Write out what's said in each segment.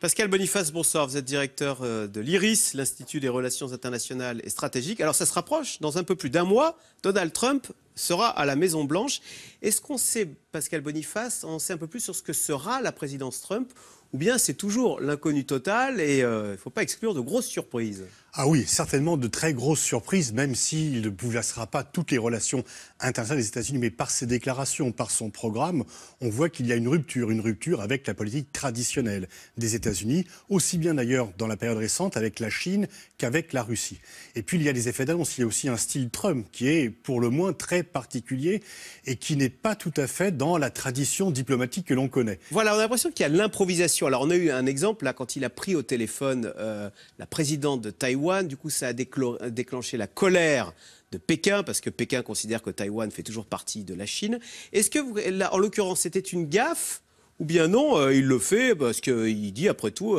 Pascal Boniface, bonsoir. Vous êtes directeur de l'IRIS, l'Institut des Relations Internationales et Stratégiques. Alors ça se rapproche, dans un peu plus d'un mois, Donald Trump sera à la Maison-Blanche. Est-ce qu'on sait, Pascal Boniface, on sait un peu plus sur ce que sera la présidence Trump, ou bien c'est toujours l'inconnu total et il ne faut pas exclure de grosses surprises? Ah oui, certainement de très grosses surprises, même s'il ne bouleversera pas toutes les relations internationales des États-Unis, mais par ses déclarations, par son programme, on voit qu'il y a une rupture avec la politique traditionnelle des États-Unis, aussi bien d'ailleurs dans la période récente avec la Chine qu'avec la Russie. Et puis il y a des effets d'annonce, il y a aussi un style Trump qui est pour le moins très particulier et qui n'est pas tout à fait dans la tradition diplomatique que l'on connaît. Voilà, on a l'impression qu'il y a l'improvisation. Alors on a eu un exemple là quand il a pris au téléphone la présidente de Taïwan. Du coup, ça a déclenché la colère de Pékin, parce que Pékin considère que Taïwan fait toujours partie de la Chine. Est-ce que, là, en l'occurrence, c'était une gaffe? Ou bien non, il le fait parce qu'il dit, après tout,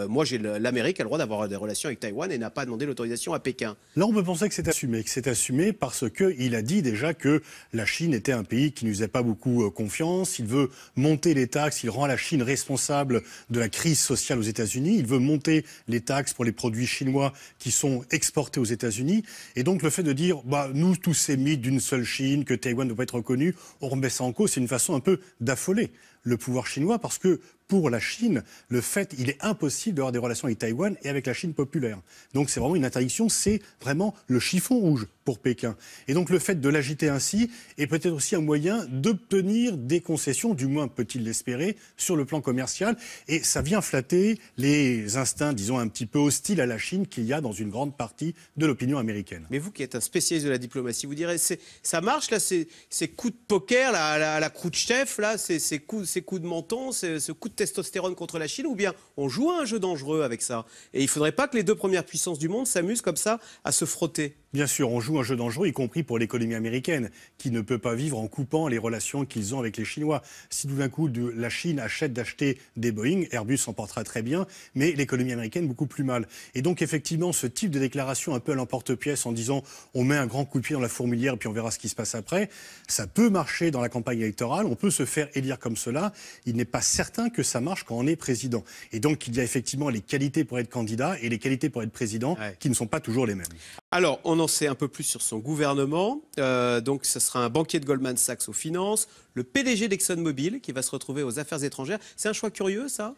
moi, l'Amérique a le droit d'avoir des relations avec Taïwan et n'a pas demandé l'autorisation à Pékin. Là, on peut penser que c'est assumé parce qu'il a dit déjà que la Chine était un pays qui ne lui faisait pas beaucoup confiance. Il veut monter les taxes, il rend la Chine responsable de la crise sociale aux États-Unis. Il veut monter les taxes pour les produits chinois qui sont exportés aux États-Unis. Et donc, le fait de dire, nous, tous ces mythes d'une seule Chine, que Taïwan ne doit pas être reconnu, on remet ça en cause, c'est une façon un peu d'affoler le pouvoir chinois, parce que pour la Chine, il est impossible d'avoir des relations avec Taïwan et avec la Chine populaire. Donc c'est vraiment une interdiction, c'est vraiment le chiffon rouge pour Pékin. Et donc le fait de l'agiter ainsi est peut-être aussi un moyen d'obtenir des concessions, du moins peut-il l'espérer, sur le plan commercial. Et ça vient flatter les instincts, disons, un petit peu hostiles à la Chine qu'il y a dans une grande partie de l'opinion américaine. Mais vous qui êtes un spécialiste de la diplomatie, vous direz, ça marche là, ces coups de poker, là, à la Khrouchtchev, là, ces coups de menton, ce coup de testostérone contre la Chine, ou bien on joue à un jeu dangereux avec ça? Et il ne faudrait pas que les deux premières puissances du monde s'amusent comme ça à se frotter. Bien sûr, on joue un jeu dangereux, y compris pour l'économie américaine, qui ne peut pas vivre en coupant les relations qu'ils ont avec les Chinois. Si tout d'un coup, la Chine achète d'acheter des Boeing, Airbus s'en portera très bien, mais l'économie américaine beaucoup plus mal. Et donc, effectivement, ce type de déclaration un peu à l'emporte-pièce en disant on met un grand coup de pied dans la fourmilière et puis on verra ce qui se passe après, ça peut marcher dans la campagne électorale, on peut se faire élire comme cela. Il n'est pas certain que ça marche quand on est président. Et donc, il y a effectivement les qualités pour être candidat et les qualités pour être président qui ne sont pas toujours les mêmes. Alors, on en sait un peu plus sur son gouvernement. Donc, ce sera un banquier de Goldman Sachs aux finances, le PDG d'ExxonMobil qui va se retrouver aux affaires étrangères. C'est un choix curieux, ça ?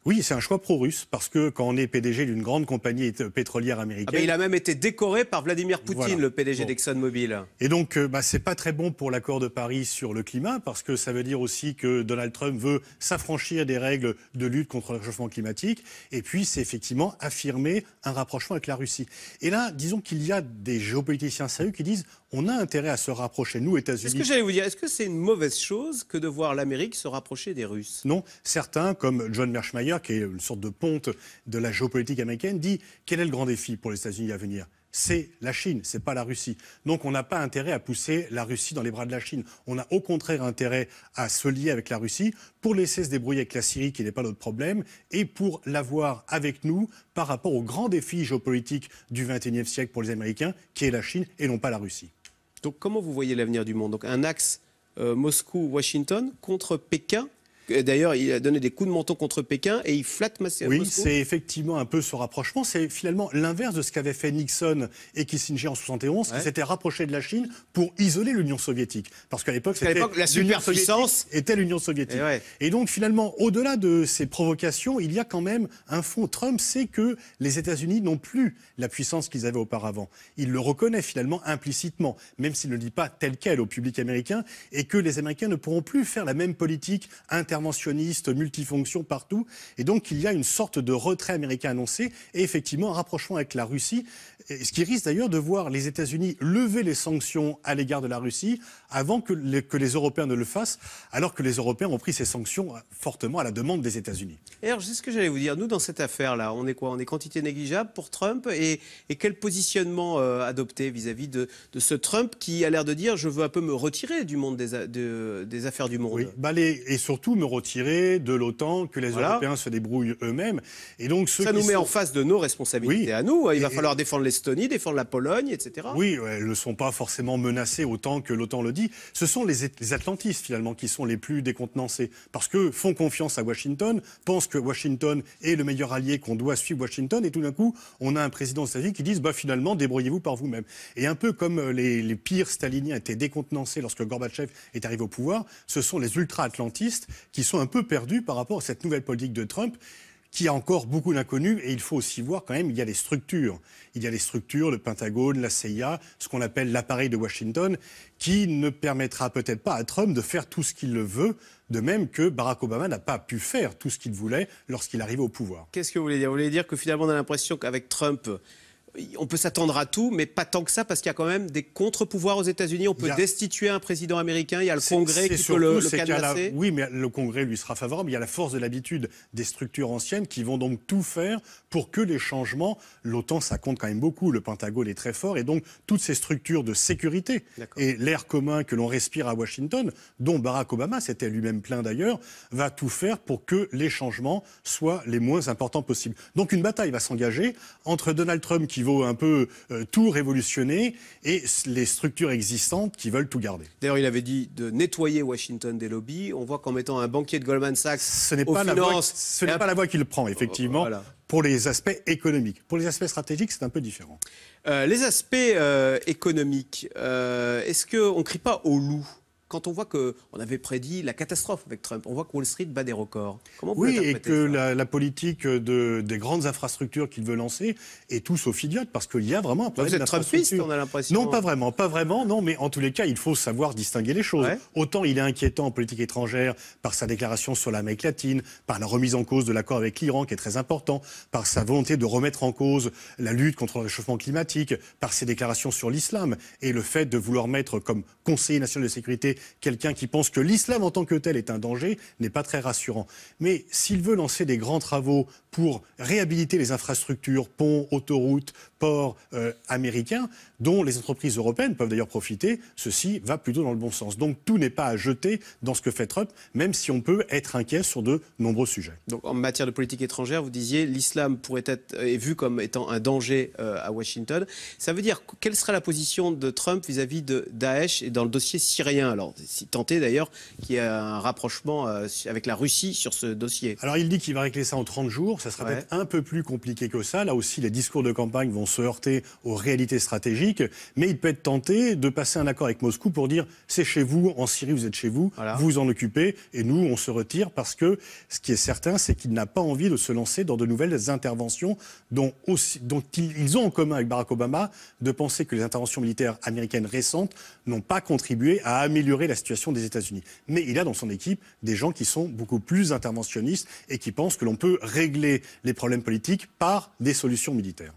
Oui, c'est un choix pro-russe, parce que quand on est PDG d'une grande compagnie pétrolière américaine... il a même été décoré par Vladimir Poutine, voilà, le PDG d'ExxonMobil. Et donc, c'est pas très bon pour l'accord de Paris sur le climat, parce que ça veut dire aussi que Donald Trump veut s'affranchir des règles de lutte contre le réchauffement climatique, et puis c'est effectivement affirmer un rapprochement avec la Russie. Et là, disons qu'il y a des géopoliticiens sérieux qui disent on a intérêt à se rapprocher, nous, États-Unis. C'est ce que j'allais vous dire. Est-ce que c'est une mauvaise chose que de voir l'Amérique se rapprocher des Russes? Non. Certains, comme John Mearsheimer, qui est une sorte de ponte de la géopolitique américaine, dit quel est le grand défi pour les États-Unis à venir? C'est la Chine, c'est pas la Russie. Donc on n'a pas intérêt à pousser la Russie dans les bras de la Chine. On a au contraire intérêt à se lier avec la Russie pour laisser se débrouiller avec la Syrie, qui n'est pas notre problème, et pour l'avoir avec nous par rapport au grand défi géopolitique du XXIe siècle pour les Américains, qui est la Chine et non pas la Russie. Donc comment vous voyez l'avenir du monde? Donc un axe Moscou-Washington contre Pékin? D'ailleurs, il a donné des coups de menton contre Pékin et il flatte massivement. Oui, c'est effectivement un peu ce rapprochement. C'est finalement l'inverse de ce qu'avaient fait Nixon et Kissinger en 1971, qui s'étaient rapprochés de la Chine pour isoler l'Union soviétique. Parce qu'à l'époque, la superpuissance était l'Union soviétique. Et donc, finalement, au-delà de ces provocations, il y a quand même un fond. Trump sait que les États-Unis n'ont plus la puissance qu'ils avaient auparavant. Il le reconnaît finalement implicitement, même s'il ne le dit pas tel quel au public américain, et que les Américains ne pourront plus faire la même politique interventionniste, multifonction partout. Et donc, il y a une sorte de retrait américain annoncé et effectivement un rapprochement avec la Russie. Ce qui risque d'ailleurs de voir les États-Unis lever les sanctions à l'égard de la Russie avant que les Européens ne le fassent, alors que les Européens ont pris ces sanctions fortement à la demande des États-Unis. Et alors, c'est ce que j'allais vous dire. Nous, dans cette affaire-là, on est quoi? On est quantité négligeable pour Trump et quel positionnement adopter vis-à-vis de ce Trump qui a l'air de dire je veux un peu me retirer du monde des affaires du monde. Oui, et surtout me retirer de l'OTAN, que les Européens se débrouillent eux-mêmes. Et donc, ça nous met en face de nos responsabilités à nous. Il va falloir défendre les l'Estonie, défendre la Pologne, etc. Oui, elles ne sont pas forcément menacées autant que l'OTAN le dit. Ce sont les atlantistes, finalement, qui sont les plus décontenancés. Parce que font confiance à Washington, pensent que Washington est le meilleur allié, qu'on doit suivre Washington, et tout d'un coup, on a un président des États-Unis qui dit finalement, débrouillez-vous par vous-même. Et un peu comme les pires staliniens étaient décontenancés lorsque Gorbatchev est arrivé au pouvoir, ce sont les ultra-atlantistes qui sont un peu perdus par rapport à cette nouvelle politique de Trump, qui a encore beaucoup d'inconnus, et il faut aussi voir quand même, il y a les structures. Il y a les structures, le Pentagone, la CIA, ce qu'on appelle l'appareil de Washington, qui ne permettra peut-être pas à Trump de faire tout ce qu'il le veut, de même que Barack Obama n'a pas pu faire tout ce qu'il voulait lorsqu'il arrivait au pouvoir. Qu'est-ce que vous voulez dire? Vous voulez dire que finalement on a l'impression qu'avec Trump, on peut s'attendre à tout, mais pas tant que ça, parce qu'il y a quand même des contre-pouvoirs aux États-Unis. On peut destituer un président américain. Il y a le Congrès qui peut le cadenasser. Oui, mais le Congrès lui sera favorable. Il y a la force de l'habitude des structures anciennes qui vont donc tout faire pour que les changements, l'OTAN, ça compte quand même beaucoup, le Pentagone est très fort, et donc toutes ces structures de sécurité et l'air commun que l'on respire à Washington, dont Barack Obama s'était lui-même plaint d'ailleurs, va tout faire pour que les changements soient les moins importants possibles. Donc une bataille va s'engager entre Donald Trump qui vaut un peu tout révolutionner et les structures existantes qui veulent tout garder. D'ailleurs, il avait dit de nettoyer Washington des lobbies. On voit qu'en mettant un banquier de Goldman Sachs ce n'est pas la voie qu'il prend, effectivement, pour les aspects économiques. Pour les aspects stratégiques, c'est un peu différent. Les aspects économiques, est-ce qu'on ne crie pas au loup? Quand on voit qu'on avait prédit la catastrophe avec Trump, on voit que Wall Street bat des records. Comment vous et que la politique des grandes infrastructures qu'il veut lancer est tout sauf idiote, parce qu'il y a vraiment un problème d'infrastructure. Vous êtes trumpiste, on a l'impression. Non, pas vraiment, non, mais en tous les cas, il faut savoir distinguer les choses. Ouais. Autant il est inquiétant en politique étrangère par sa déclaration sur l'Amérique latine, par la remise en cause de l'accord avec l'Iran, qui est très important, par sa volonté de remettre en cause la lutte contre le réchauffement climatique, par ses déclarations sur l'islam, et le fait de vouloir mettre comme conseiller national de sécurité quelqu'un qui pense que l'islam en tant que tel est un danger n'est pas très rassurant. Mais s'il veut lancer des grands travaux pour réhabiliter les infrastructures, ponts, autoroutes, ports américains, dont les entreprises européennes peuvent d'ailleurs profiter, ceci va plutôt dans le bon sens. Donc tout n'est pas à jeter dans ce que fait Trump, même si on peut être inquiet sur de nombreux sujets. Donc en matière de politique étrangère, vous disiez l'islam est vu comme étant un danger à Washington. Ça veut dire quelle sera la position de Trump vis-à-vis de Daesh et dans le dossier syrien? Alors, si tenté d'ailleurs qu'il y ait un rapprochement avec la Russie sur ce dossier. Alors il dit qu'il va régler ça en 30 jours, ça sera peut-être un peu plus compliqué que ça. Là aussi, les discours de campagne vont se heurter aux réalités stratégiques, mais il peut être tenté de passer un accord avec Moscou pour dire c'est chez vous, en Syrie vous êtes chez vous, vous vous en occupez, et nous on se retire, parce que ce qui est certain, c'est qu'il n'a pas envie de se lancer dans de nouvelles interventions dont ils ont en commun avec Barack Obama de penser que les interventions militaires américaines récentes n'ont pas contribué à améliorer la situation des États-Unis. Mais il a dans son équipe des gens qui sont beaucoup plus interventionnistes et qui pensent que l'on peut régler les problèmes politiques par des solutions militaires.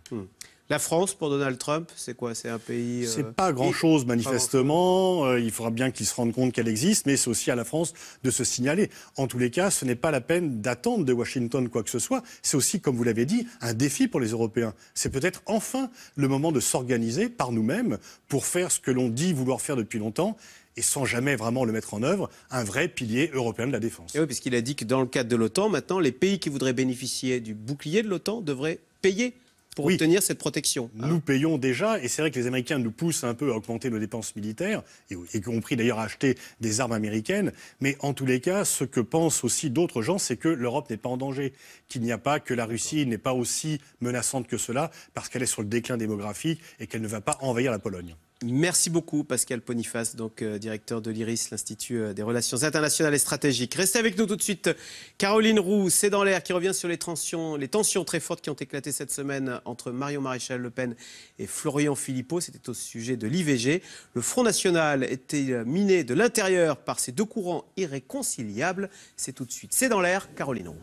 La France, pour Donald Trump, c'est quoi? C'est un pays... C'est pas grand-chose, manifestement. Il faudra bien qu'il se rende compte qu'elle existe, mais c'est aussi à la France de se signaler. En tous les cas, ce n'est pas la peine d'attendre de Washington quoi que ce soit. C'est aussi, comme vous l'avez dit, un défi pour les Européens. C'est peut-être enfin le moment de s'organiser par nous-mêmes pour faire ce que l'on dit vouloir faire depuis longtemps, et sans jamais vraiment le mettre en œuvre, un vrai pilier européen de la défense. Et oui, puisqu'il a dit que dans le cadre de l'OTAN, maintenant, les pays qui voudraient bénéficier du bouclier de l'OTAN devraient payer pour obtenir cette protection. Nous payons déjà, et c'est vrai que les Américains nous poussent un peu à augmenter nos dépenses militaires, y compris d'ailleurs à acheter des armes américaines, mais en tous les cas, ce que pensent aussi d'autres gens, c'est que l'Europe n'est pas en danger, qu'il n'y a pas, que la Russie n'est pas aussi menaçante que cela, parce qu'elle est sur le déclin démographique et qu'elle ne va pas envahir la Pologne. Merci beaucoup Pascal Ponifas, donc directeur de l'IRIS, l'Institut des Relations Internationales et Stratégiques. Restez avec nous tout de suite. Caroline Roux, c'est dans l'air, qui revient sur les tensions très fortes qui ont éclaté cette semaine entre Marion Maréchal Le Pen et Florian Philippot. C'était au sujet de l'IVG. Le Front National était miné de l'intérieur par ces deux courants irréconciliables. C'est tout de suite. C'est dans l'air, Caroline Roux.